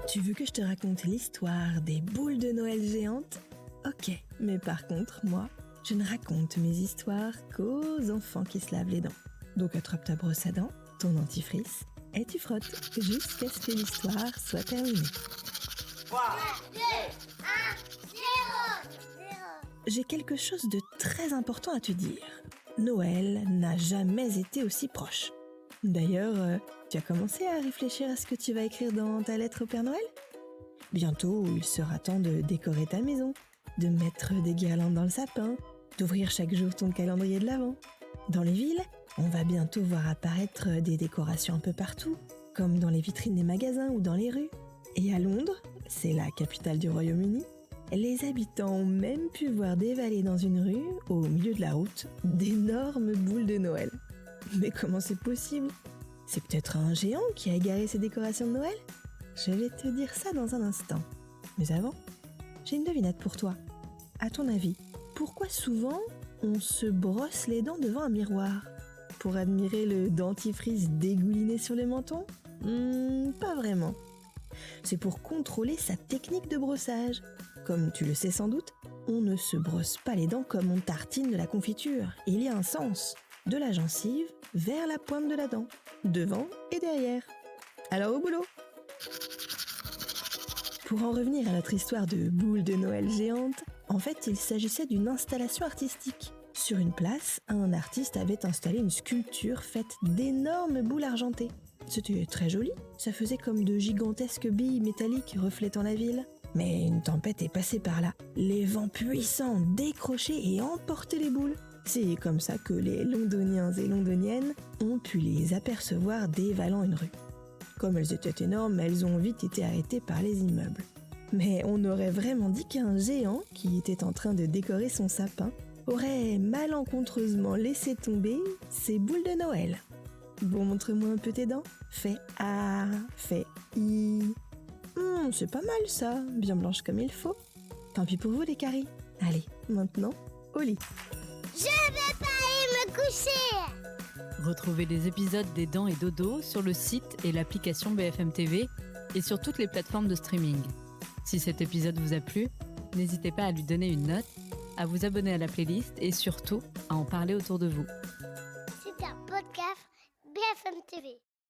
Tu veux que je te raconte l'histoire des boules de Noël géantes ? Ok, mais par contre, moi, je ne raconte mes histoires qu'aux enfants qui se lavent les dents. Donc attrape ta brosse à dents, ton dentifrice, et tu frottes jusqu'à ce que l'histoire soit terminée. 3, 2, 1, 0. J'ai quelque chose de très important à te dire. Noël n'a jamais été aussi proche. D'ailleurs, tu as commencé à réfléchir à ce que tu vas écrire dans ta lettre au Père Noël ? Bientôt, il sera temps de décorer ta maison, de mettre des guirlandes dans le sapin, d'ouvrir chaque jour ton calendrier de l'Avent. Dans les villes, on va bientôt voir apparaître des décorations un peu partout, comme dans les vitrines des magasins ou dans les rues. Et à Londres, c'est la capitale du Royaume-Uni, les habitants ont même pu voir dévaler dans une rue, au milieu de la route, d'énormes boules de Noël. Mais comment c'est possible ? C'est peut-être un géant qui a égaré ses décorations de Noël ? Je vais te dire ça dans un instant. Mais avant, j'ai une devinette pour toi. À ton avis, pourquoi souvent on se brosse les dents devant un miroir ? Pour admirer le dentifrice dégouliné sur le menton ? Pas vraiment. C'est pour contrôler sa technique de brossage. Comme tu le sais sans doute, on ne se brosse pas les dents comme on tartine de la confiture. Il y a un sens. De la gencive vers la pointe de la dent, devant et derrière. Alors au boulot! Pour en revenir à notre histoire de boules de Noël géantes, en fait, il s'agissait d'une installation artistique. Sur une place, un artiste avait installé une sculpture faite d'énormes boules argentées. C'était très joli, ça faisait comme de gigantesques billes métalliques reflétant la ville. Mais une tempête est passée par là. Les vents puissants ont décroché et emporté les boules. C'est comme ça que les Londoniens et Londoniennes ont pu les apercevoir dévalant une rue. Comme elles étaient énormes, elles ont vite été arrêtées par les immeubles. Mais on aurait vraiment dit qu'un géant, qui était en train de décorer son sapin, aurait malencontreusement laissé tomber ses boules de Noël. Bon, montre-moi un peu tes dents. Fais A, fais I. C'est pas mal ça, bien blanche comme il faut. Tant pis pour vous les caries. Allez, maintenant, au lit. Je vais pas aller me coucher. Retrouvez les épisodes des Dents et Dodo sur le site et l'application BFM TV et sur toutes les plateformes de streaming. Si cet épisode vous a plu, n'hésitez pas à lui donner une note, à vous abonner à la playlist et surtout à en parler autour de vous.